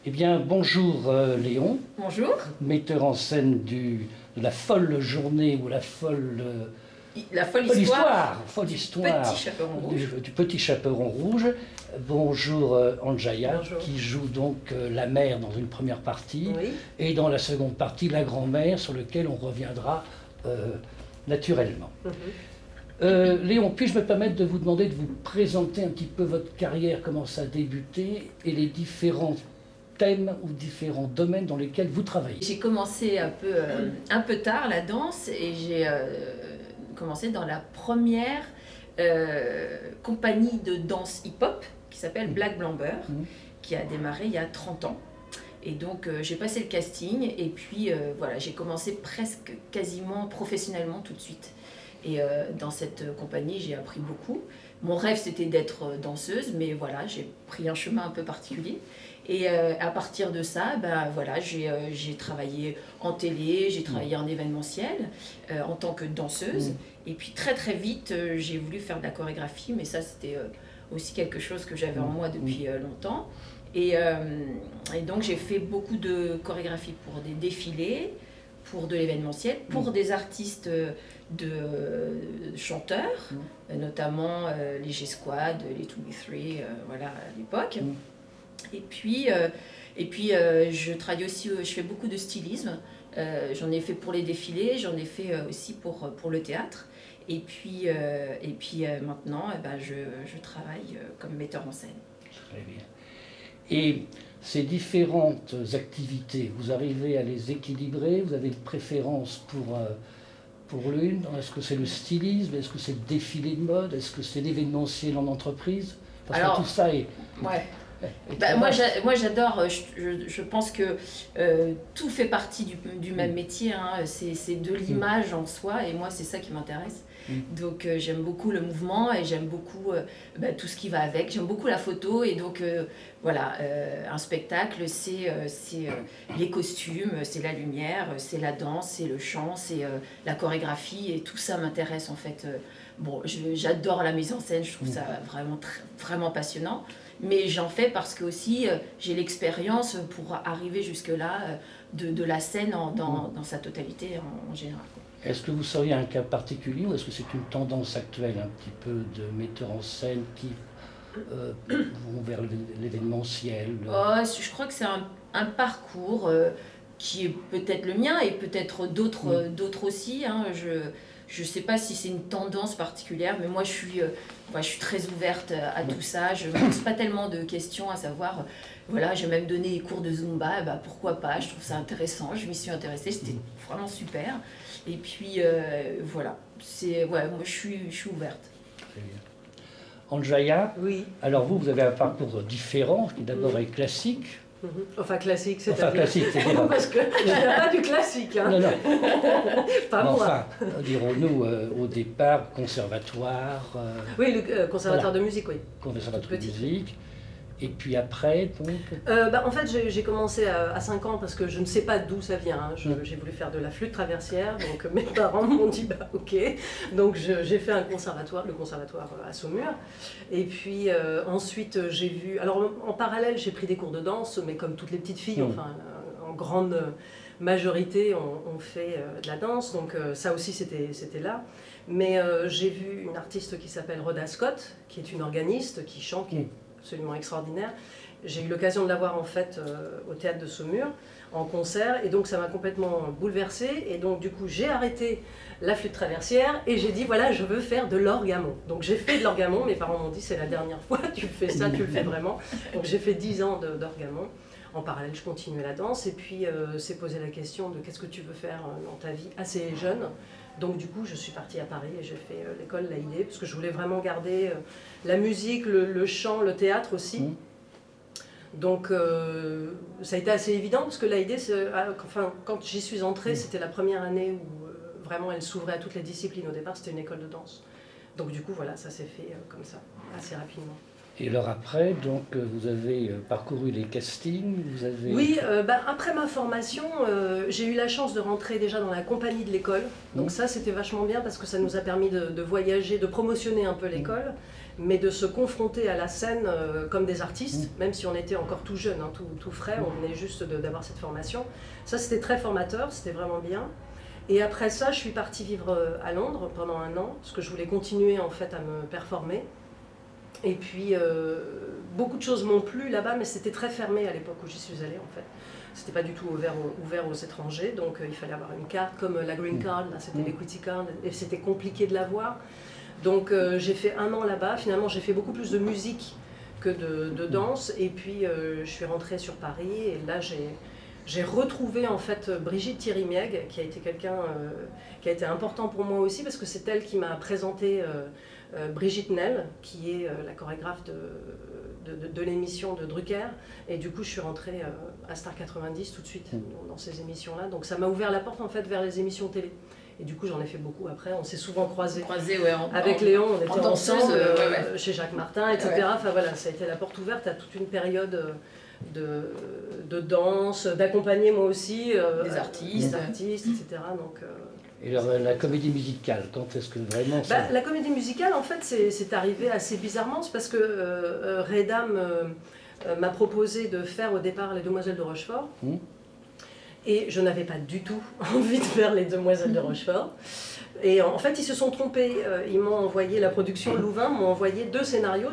Eh bien, bonjour Léon, Bonjour. metteur en scène de la folle journée ou la folle, La folle histoire, folle histoire Petit Chaperon Rouge. du Petit Chaperon Rouge. Bonjour Anjaya, Bonjour. qui joue donc la mère dans une première partie, Oui. et dans la seconde partie, la grand-mère, sur lequel on reviendra naturellement. Léon, puis-je me permettre de vous demander de vous présenter un petit peu votre carrière, comment ça a débuté, et les différents thèmes ou différents domaines dans lesquels vous travaillez. J'ai commencé un peu tard la danse et j'ai commencé dans la première compagnie de danse hip-hop qui s'appelle Black Blamber, qui a démarré il y a 30 ans. Et donc j'ai passé le casting et puis voilà, j'ai commencé presque quasiment professionnellement tout de suite. Et dans cette compagnie, j'ai appris beaucoup. Mon rêve, c'était d'être danseuse, mais voilà, j'ai pris un chemin un peu particulier. Et à partir de ça, ben, voilà, j'ai travaillé en télé, j'ai travaillé en événementiel en tant que danseuse. Et puis très très vite, j'ai voulu faire de la chorégraphie, mais ça c'était aussi quelque chose que j'avais en moi depuis longtemps. Et donc j'ai fait beaucoup de chorégraphie pour des défilés, pour de l'événementiel, pour des artistes de chanteurs, notamment les G-Squad, les 2B3, voilà, à l'époque. Et puis je travaille aussi, je fais beaucoup de stylisme. J'en ai fait pour les défilés, j'en ai fait aussi pour le théâtre. Et puis maintenant, ben, je travaille comme metteur en scène. Très bien. Et ces différentes activités, vous arrivez à les équilibrer? Vous avez une préférence pour l'une? Est-ce que c'est le stylisme? Est-ce que c'est le défilé de mode? Est-ce que c'est l'événementiel en entreprise? Parce que tout ça est... Ouais. Bah, moi j'adore, je pense que tout fait partie du même métier, hein. C'est de l'image en soi et moi c'est ça qui m'intéresse. Donc j'aime beaucoup le mouvement et j'aime beaucoup tout ce qui va avec, j'aime beaucoup la photo et donc voilà, un spectacle c'est les costumes, c'est la lumière, c'est la danse, c'est le chant, c'est la chorégraphie et tout ça m'intéresse en fait. Bon, j'adore la mise en scène, je trouve ça vraiment, vraiment passionnant. Mais j'en fais parce que aussi j'ai l'expérience pour arriver jusque-là de la scène dans sa totalité en général. Est-ce que vous seriez un cas particulier ou est-ce que c'est une tendance actuelle un petit peu de metteurs en scène qui vont vers l'événementiel? Je crois que c'est un parcours qui est peut-être le mien et peut-être d'autres aussi, hein. Je ne sais pas si c'est une tendance particulière, mais moi je suis très ouverte à tout ça. Je ne me pose pas tellement de questions à savoir, voilà, j'ai même donné des cours de Zumba, bah, pourquoi pas, je trouve ça intéressant, je m'y suis intéressée, c'était vraiment super. Et puis voilà, moi je suis ouverte. Très bien. Anjaya, oui. Alors vous avez un parcours différent, qui d'abord est classique. Enfin classique, c'est classique, c'est bien. Parce que je n'ai pas du classique. Hein. Non. Pas moi. Enfin, dirons-nous au départ, conservatoire. Oui, le conservatoire de musique, oui. Conservatoire de musique. Et puis après, donc... En fait, j'ai commencé à 5 ans parce que je ne sais pas d'où ça vient. Hein. J'ai voulu faire de la flûte traversière, donc mes parents m'ont dit bah ok. Donc j'ai fait le conservatoire à Saumur. Et puis ensuite j'ai vu... Alors en parallèle, j'ai pris des cours de danse, mais comme toutes les petites filles, enfin en grande majorité, on fait de la danse. Donc ça aussi c'était là. Mais j'ai vu une artiste qui s'appelle Rhoda Scott, qui est une organiste, qui chante, qui est absolument extraordinaire. J'ai eu l'occasion de la voir en fait au théâtre de Saumur en concert et donc ça m'a complètement bouleversée et donc du coup j'ai arrêté la flûte traversière et j'ai dit voilà je veux faire de l'orgamon. Donc j'ai fait de l'orgamon, mes parents m'ont dit c'est la dernière fois, tu fais ça, tu le fais vraiment. Donc j'ai fait 10 ans d'orgamon. En parallèle je continuais la danse et puis s'est posé la question de qu'est-ce que tu veux faire dans ta vie assez jeune. Donc du coup, je suis partie à Paris et j'ai fait l'école l'AID parce que je voulais vraiment garder la musique, le chant, le théâtre aussi. Donc ça a été assez évident parce que l'AID, enfin, quand j'y suis entrée, c'était la première année où vraiment elle s'ouvrait à toutes les disciplines. Au départ, c'était une école de danse. Donc du coup, voilà, ça s'est fait comme ça, assez rapidement. Et alors après, donc, vous avez parcouru les castings, vous avez... Oui, après ma formation, j'ai eu la chance de rentrer déjà dans la compagnie de l'école. Donc ça, c'était vachement bien parce que ça nous a permis de voyager, de promotionner un peu l'école. mais de se confronter à la scène comme des artistes, même si on était encore tout jeune, hein, tout frais, on venait juste d'avoir cette formation. Ça, c'était très formateur, c'était vraiment bien. Et après ça, je suis partie vivre à Londres pendant 1 an, parce que je voulais continuer en fait à me performer. Et puis, beaucoup de choses m'ont plu là-bas, mais c'était très fermé à l'époque où j'y suis allée en fait. C'était pas du tout ouvert aux étrangers, donc il fallait avoir une carte comme la Green Card, là c'était l'Equity Card, et c'était compliqué de l'avoir. Donc j'ai fait 1 an là-bas, finalement j'ai fait beaucoup plus de musique que de danse, et puis je suis rentrée sur Paris, et là j'ai retrouvé en fait Brigitte Thierry-Mieg, qui a été quelqu'un qui a été important pour moi aussi, parce que c'est elle qui m'a présenté Brigitte Nel, qui est la chorégraphe de l'émission de Drucker, et du coup je suis rentrée à Star 90 tout de suite dans ces émissions-là, donc ça m'a ouvert la porte en fait vers les émissions télé. Et du coup, j'en ai fait beaucoup après. On s'est souvent croisés. Ouais, avec Léon, on était ensemble ouais. chez Jacques Martin, etc. Ouais. Enfin voilà, ça a été la porte ouverte à toute une période de danse, d'accompagner moi aussi des artistes, etc. Donc, Et alors, la comédie musicale, quand est-ce que vraiment ça... La comédie musicale, en fait, c'est arrivé assez bizarrement. C'est parce que Redam m'a proposé de faire au départ Les Demoiselles de Rochefort. Et je n'avais pas du tout envie de faire Les Demoiselles de Rochefort. Et en fait, ils se sont trompés. Ils m'ont envoyé, la production Louvain m'ont envoyé 2 scénarios,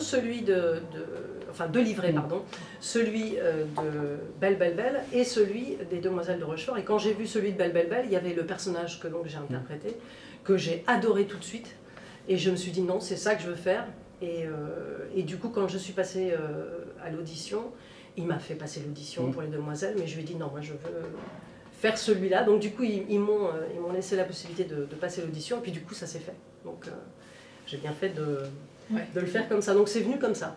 enfin 2 livrets, pardon, celui de Belle Belle Belle et celui des Demoiselles de Rochefort. Et quand j'ai vu celui de Belle Belle Belle, il y avait le personnage que donc j'ai interprété, que j'ai adoré tout de suite. Et je me suis dit non, c'est ça que je veux faire. Et du coup, quand je suis passée à l'audition, il m'a fait passer l'audition pour Les Demoiselles, mais je lui ai dit non, moi je veux faire celui-là. Donc du coup, ils m'ont laissé la possibilité de passer l'audition, et puis du coup, ça s'est fait. Donc j'ai bien fait de le faire comme ça. Donc c'est venu comme ça.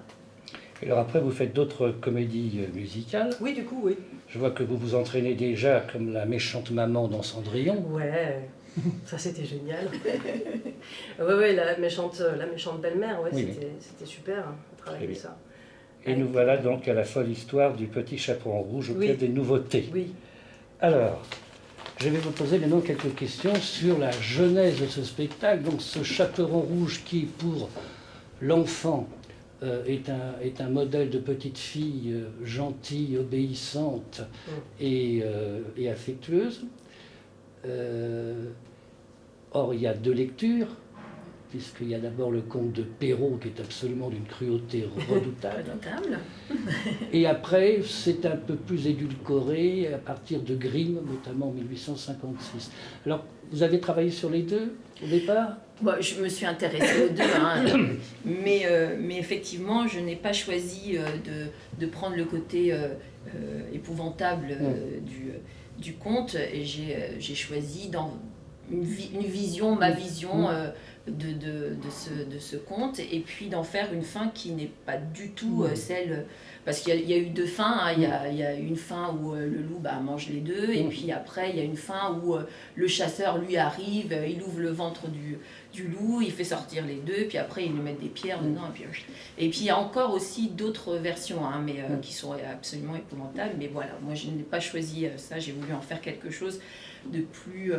Et alors après, vous faites d'autres comédies musicales. Oui, du coup, oui. Je vois que vous vous entraînez déjà comme la méchante maman dans Cendrillon. Ouais, ça c'était génial. Ouais, la méchante belle-mère, ouais, oui, c'était super hein, de travailler avec ça. Et nous voilà donc à la folle histoire du petit chaperon rouge auquel des nouveautés. Oui. Alors, je vais vous poser maintenant quelques questions sur la genèse de ce spectacle. Donc ce chaperon rouge qui, pour l'enfant, est un modèle de petite fille gentille, obéissante et affectueuse. Or, il y a 2 lectures, puisqu'il y a d'abord le conte de Perrault qui est absolument d'une cruauté redoutable. Et après, c'est un peu plus édulcoré à partir de Grimm, notamment en 1856. Alors, vous avez travaillé sur les 2 au départ ? Bon, je me suis intéressée aux 2, hein, mais effectivement, je n'ai pas choisi de prendre le côté épouvantable du conte, et j'ai choisi dans une vision, ma vision de ce conte, et puis d'en faire une fin qui n'est pas du tout celle... Parce qu'il y a eu 2 fins, hein. Il y a une fin où le loup mange les 2, et puis après il y a une fin où le chasseur lui arrive, il ouvre le ventre du loup, il fait sortir les 2, puis après il lui met des pierres dedans, et puis il y a encore aussi d'autres versions, hein, mais qui sont absolument épouvantables, mais voilà, moi je n'ai pas choisi ça, j'ai voulu en faire quelque chose de plus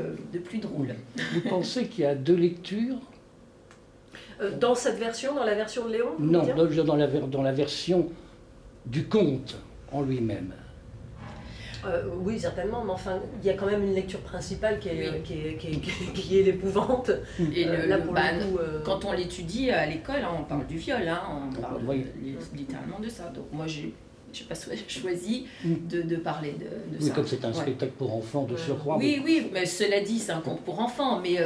drôle. Vous pensez qu'il y a 2 lectures ? Dans cette version, dans la version de Léon ? Non, dans la version du conte en lui-même. Oui, certainement, mais enfin, il y a quand même une lecture principale qui est l'épouvante. Et là, pour le coup, quand on l'étudie à l'école, hein, on parle du viol, hein, on parle littéralement de ça. Donc moi, j'ai pas choisi de parler de ça. Comme c'est un spectacle pour enfants de surcroît. Oui, mais cela dit, c'est un conte pour enfants. Mais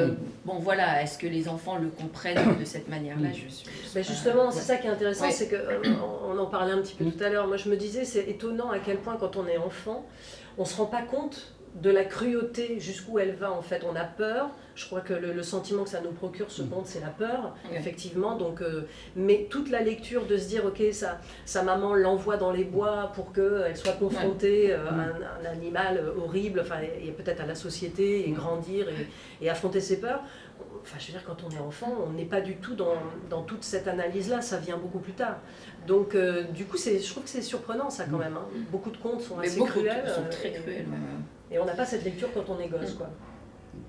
bon, voilà, est-ce que les enfants le comprennent de cette manière-là ? Mais justement, c'est ça qui est intéressant, c'est qu'on en parlait un petit peu tout à l'heure. Moi, je me disais, c'est étonnant à quel point, quand on est enfant, on ne se rend pas compte de la cruauté, jusqu'où elle va en fait. On a peur, je crois que le sentiment que ça nous procure ce conte, c'est la peur, effectivement. Donc, mais toute la lecture de se dire, ok, sa maman l'envoie dans les bois pour qu'elle soit confrontée à un animal horrible, enfin, et peut-être à la société, et grandir et affronter ses peurs. Enfin, je veux dire, quand on est enfant, on n'est pas du tout dans toute cette analyse-là, ça vient beaucoup plus tard. Donc, du coup, je trouve que c'est surprenant, ça, quand même. Hein. Beaucoup de contes sont assez cruels. Sont très cruels, et on n'a pas cette lecture quand on est gosse, quoi.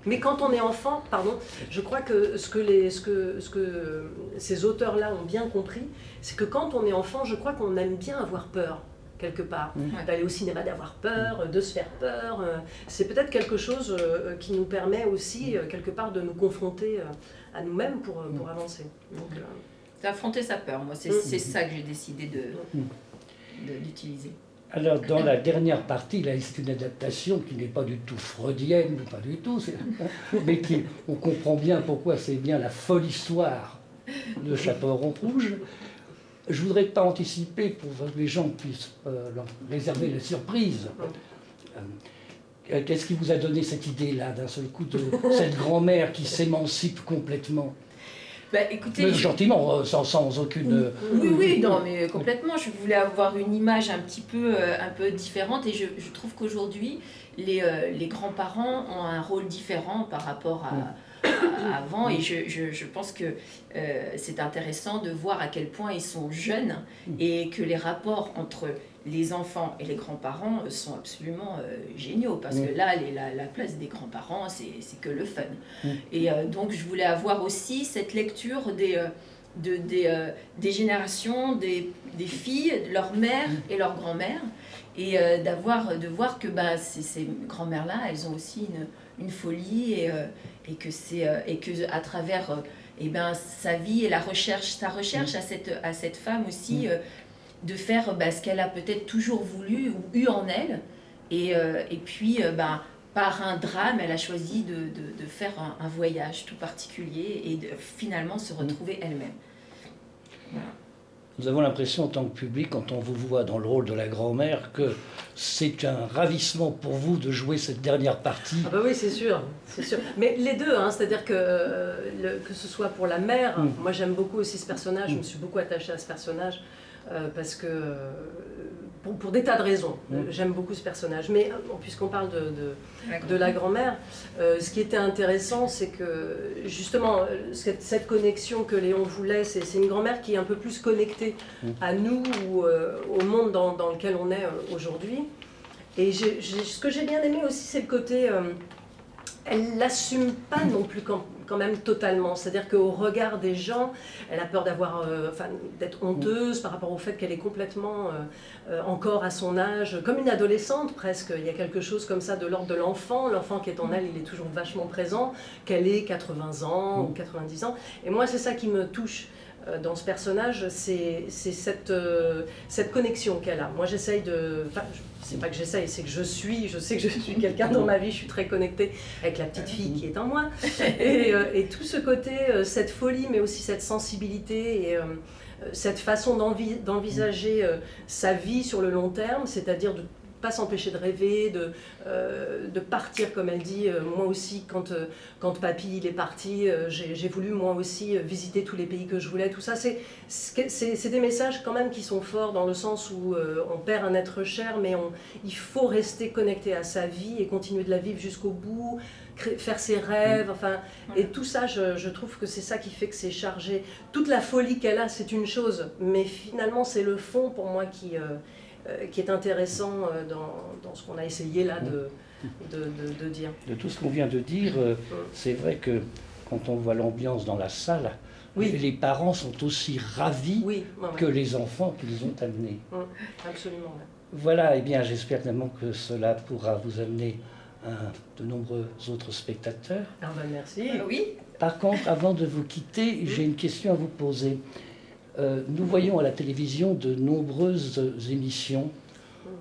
Mais quand on est enfant, pardon, je crois que ce que ces auteurs-là ont bien compris, c'est que quand on est enfant, je crois qu'on aime bien avoir peur, quelque part. D'aller au cinéma, d'avoir peur, de se faire peur. C'est peut-être quelque chose qui nous permet aussi, quelque part, de nous confronter à nous-mêmes pour avancer. Donc, d'affronter sa peur, moi, c'est ça que j'ai décidé d'utiliser. Alors, dans la dernière partie, là, c'est une adaptation qui n'est pas du tout freudienne, pas du tout, mais on comprend bien pourquoi c'est bien la folle histoire de Chaperon Rouge. Je ne voudrais pas anticiper pour que les gens puissent réserver la surprise. Qu'est-ce qui vous a donné cette idée-là, d'un seul coup, de cette grand-mère qui s'émancipe complètement? Écoutez, gentiment, sans aucune... Oui, non, mais complètement. Je voulais avoir une image un peu différente, et je trouve qu'aujourd'hui, les grands-parents ont un rôle différent par rapport à avant, et je pense que c'est intéressant de voir à quel point ils sont jeunes et que les rapports entre les enfants et les grands-parents sont absolument géniaux, parce que là, la place des grands-parents, c'est que le fun. Et donc, je voulais avoir aussi cette lecture des générations, des filles, leur mère et leur grand-mère, et de voir que ces grand-mères-là, elles ont aussi une folie, et que à travers sa vie et sa recherche à cette femme aussi, de faire ce qu'elle a peut-être toujours voulu ou eu en elle, et puis par un drame, elle a choisi de faire un voyage tout particulier et de finalement se retrouver elle-même. Voilà. Nous avons l'impression en tant que public, quand on vous voit dans le rôle de la grand-mère, que c'est un ravissement pour vous de jouer cette dernière partie. Ah bah oui, c'est sûr. Mais les deux, c'est-à-dire que ce soit pour la mère, moi j'aime beaucoup aussi ce personnage, je me suis beaucoup attachée à ce personnage, parce que, pour des tas de raisons, j'aime beaucoup ce personnage. Mais puisqu'on parle de la grand-mère, ce qui était intéressant, c'est que justement, cette connexion que Léon voulait, c'est une grand-mère qui est un peu plus connectée à nous, ou au monde dans lequel on est aujourd'hui. Et ce que j'ai bien aimé aussi, c'est le côté... elle l'assume pas non plus quand même totalement. C'est-à-dire qu'au regard des gens, elle a peur d'être honteuse par rapport au fait qu'elle est complètement encore à son âge, comme une adolescente presque. Il y a quelque chose comme ça de l'ordre de l'enfant. L'enfant qui est en elle, il est toujours vachement présent, qu'elle ait 80 ans ou 90 ans. Et moi, c'est ça qui me touche dans ce personnage, c'est cette connexion qu'elle a. Moi, j'essaye de... Enfin, c'est pas que j'essaye, c'est que je sais que je suis quelqu'un dans ma vie, je suis très connectée avec la petite fille qui est en moi. Et tout ce côté, cette folie, mais aussi cette sensibilité et cette façon d'envisager sa vie sur le long terme, c'est-à-dire de pas s'empêcher de rêver, de partir, comme elle dit. Moi aussi, quand papy il est parti, j'ai voulu moi aussi visiter tous les pays que je voulais. Tout ça, c'est des messages quand même qui sont forts, dans le sens où on perd un être cher, mais il faut rester connecté à sa vie et continuer de la vivre jusqu'au bout, faire ses rêves, enfin, et tout ça, je trouve que c'est ça qui fait que c'est chargé. Toute la folie qu'elle a, c'est une chose, mais finalement, c'est le fond pour moi qui est intéressant dans ce qu'on a essayé là de dire. De tout ce qu'on vient de dire, c'est vrai que quand on voit l'ambiance dans la salle, les parents sont aussi ravis que les enfants qu'ils ont amenés. Absolument. Voilà, et bien j'espère évidemment que cela pourra vous amener de nombreux autres spectateurs. Ah ben merci. Oui. Par contre, avant de vous quitter, j'ai une question à vous poser. Nous voyons à la télévision de nombreuses émissions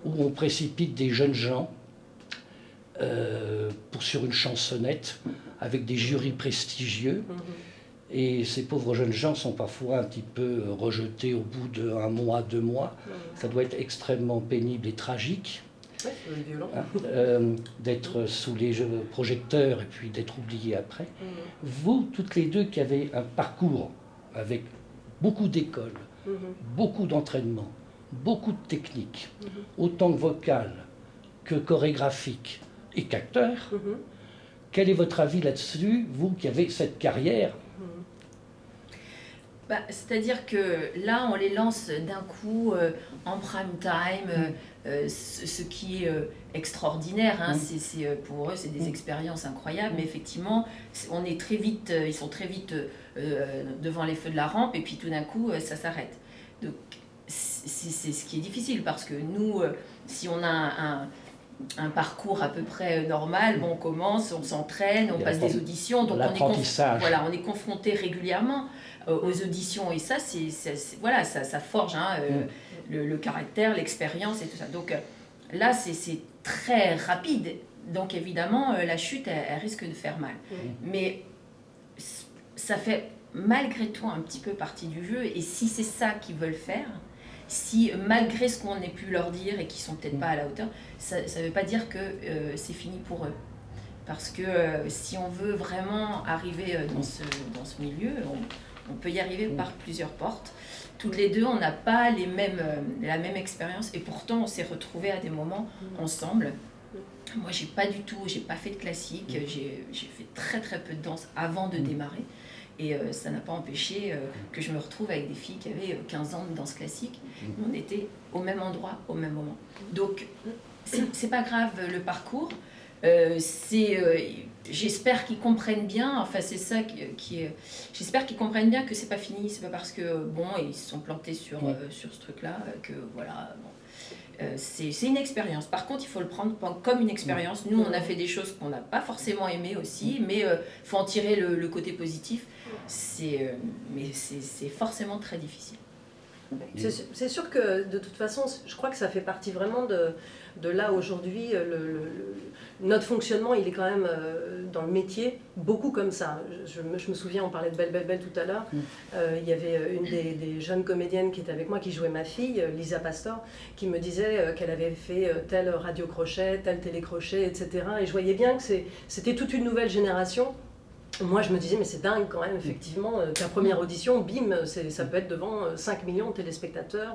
où on précipite des jeunes gens sur une chansonnette avec des jurys prestigieux. Et ces pauvres jeunes gens sont parfois un petit peu rejetés au bout d'1 mois, 2 mois. Ça doit être extrêmement pénible et tragique. C'est violent. D'être sous les projecteurs et puis d'être oubliés après. Vous, toutes les deux qui avez un parcours avec beaucoup d'écoles, beaucoup d'entraînement, beaucoup de techniques, autant vocales que chorégraphiques et qu'acteurs, quel est votre avis là-dessus, vous qui avez cette carrière? C'est-à-dire que là, on les lance d'un coup en prime time, ce qui est extraordinaire. Hein, pour eux, c'est des expériences incroyables. Mais effectivement, on est très vite, ils sont très vite devant les feux de la rampe et puis tout d'un coup, ça s'arrête. Donc, c'est ce qui est difficile parce que nous, si on a un parcours à peu près normal, on commence, on s'entraîne, on passe des auditions, donc on est confronté régulièrement aux auditions et ça, ça forge le caractère, l'expérience et tout ça. Donc là, c'est très rapide, donc évidemment, la chute, elle risque de faire mal. Mais ça fait malgré tout un petit peu partie du jeu et si c'est ça qu'ils veulent faire, si malgré ce qu'on ait pu leur dire et qu'ils sont peut-être pas à la hauteur, ça ne veut pas dire que c'est fini pour eux. Parce que si on veut vraiment arriver dans ce milieu, on peut y arriver par plusieurs portes. Toutes les deux, on n'a pas la même expérience et pourtant on s'est retrouvés à des moments ensemble. Moi, j'ai pas fait de classique, j'ai fait très très peu de danse avant de démarrer. Et ça n'a pas empêché que je me retrouve avec des filles qui avaient 15 ans de danse classique. On était au même endroit, au même moment. Donc, c'est pas grave le parcours. J'espère qu'ils comprennent bien, enfin c'est ça j'espère qu'ils comprennent bien que c'est pas fini, c'est pas parce que ils se sont plantés sur ce truc-là que voilà. C'est une expérience. Par contre, il faut le prendre comme une expérience. Nous, on a fait des choses qu'on n'a pas forcément aimées aussi, mais il faut en tirer le côté positif. Mais c'est forcément très difficile. C'est sûr que de toute façon, je crois que ça fait partie vraiment de là aujourd'hui. Notre fonctionnement, il est quand même dans le métier beaucoup comme ça. Je me souviens, on parlait de Belle Belle Belle tout à l'heure. Il y avait une des jeunes comédiennes qui était avec moi, qui jouait ma fille, Lisa Pastor, qui me disait qu'elle avait fait tel radio-crochet, tel télécrochet, etc. Et je voyais bien que c'était toute une nouvelle génération. Moi, je me disais, mais c'est dingue quand même, effectivement, ta première audition, bim, ça peut être devant 5 millions de téléspectateurs.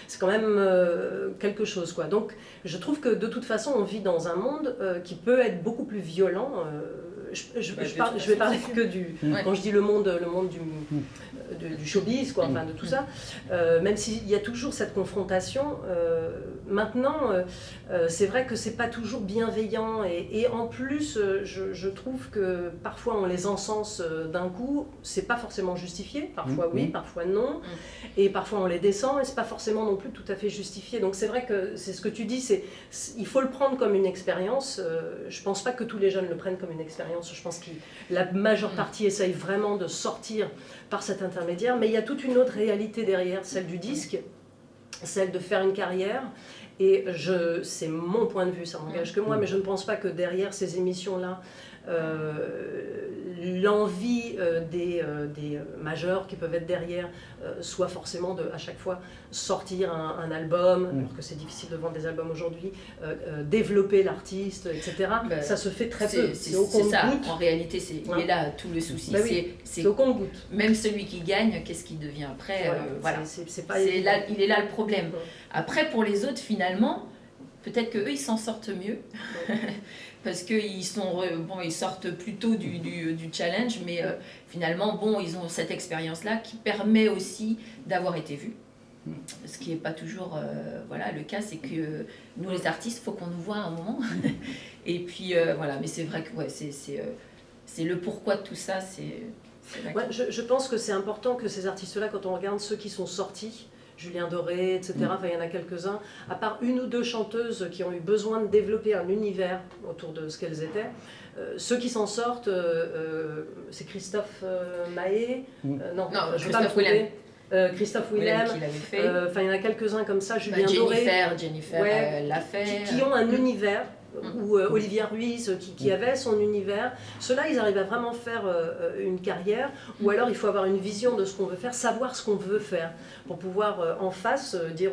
C'est quand même quelque chose, quoi. Donc, je trouve que de toute façon, on vit dans un monde qui peut être beaucoup plus violent. Je vais parler que quand je dis le monde du showbiz, quoi, enfin de tout ça, même s'il y a toujours cette confrontation, maintenant, c'est vrai que c'est pas toujours bienveillant et en plus, je trouve que parfois on les encense d'un coup, c'est pas forcément justifié, parfois oui, parfois non, et parfois on les descend et c'est pas forcément non plus tout à fait justifié. Donc c'est vrai que c'est ce que tu dis, il faut le prendre comme une expérience. Je pense pas que tous les jeunes le prennent comme une expérience. Je pense que la majeure partie essaye vraiment de sortir par cet intermédiaire, mais il y a toute une autre réalité derrière, celle du disque, celle de faire une carrière. Et c'est mon point de vue, ça n'engage que moi, mais je ne pense pas que derrière ces émissions-là, l'envie des majeurs qui peuvent être derrière soit forcément à chaque fois sortir un album, alors que c'est difficile de vendre des albums aujourd'hui, développer l'artiste, etc. Ça se fait très peu. C'est ça, en réalité, il est là tout le souci. C'est au compte-gouttes. Même celui qui gagne, qu'est-ce qu'il devient après, il est là le problème. Après, pour les autres, finalement, peut-être qu'eux, ils s'en sortent mieux. Parce qu'ils sortent plutôt du challenge, mais finalement, ils ont cette expérience-là qui permet aussi d'avoir été vus. Ce qui n'est pas toujours le cas, c'est que nous, les artistes, il faut qu'on nous voit à un moment. Et puis, mais c'est vrai que c'est le pourquoi de tout ça. Je pense que c'est important que ces artistes-là, quand on regarde ceux qui sont sortis, Julien Doré, etc. Enfin, il y en a quelques-uns. À part une ou deux chanteuses qui ont eu besoin de développer un univers autour de ce qu'elles étaient, ceux qui s'en sortent, c'est Christophe Mahé. Christophe Willem. Christophe Willem. Il y en a quelques-uns comme ça. Julien Doré. Jennifer Laffaire. Qui ont un univers. Ou Olivia Ruiz qui avait son univers. Ceux-là, ils arrivent à vraiment faire une carrière, ou alors il faut avoir une vision de ce qu'on veut faire, savoir ce qu'on veut faire, pour pouvoir en face dire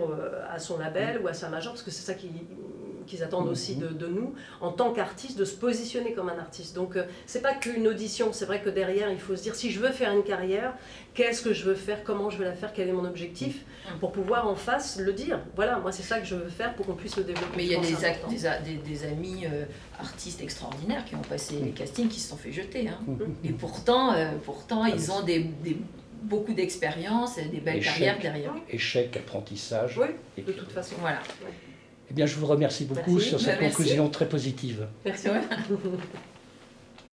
à son label ou à sa major, parce que c'est ça qu'ils attendent aussi de nous, en tant qu'artiste, de se positionner comme un artiste. Donc c'est pas qu'une audition, c'est vrai que derrière, il faut se dire, si je veux faire une carrière, qu'est-ce que je veux faire, comment je veux la faire, quel est mon objectif, pour pouvoir en face le dire. Voilà, moi c'est ça que je veux faire pour qu'on puisse le développer. Mais il y a des amis artistes extraordinaires qui ont passé les castings, qui se sont fait jeter. Hein. Et pourtant ils ont des beaucoup d'expérience et des belles Échec. carrières derrière. Échec, apprentissage. Oui, et de puis, toute façon. Voilà. Eh bien, je vous remercie beaucoup Merci. sur cette Merci. conclusion très positive. Merci. Ouais.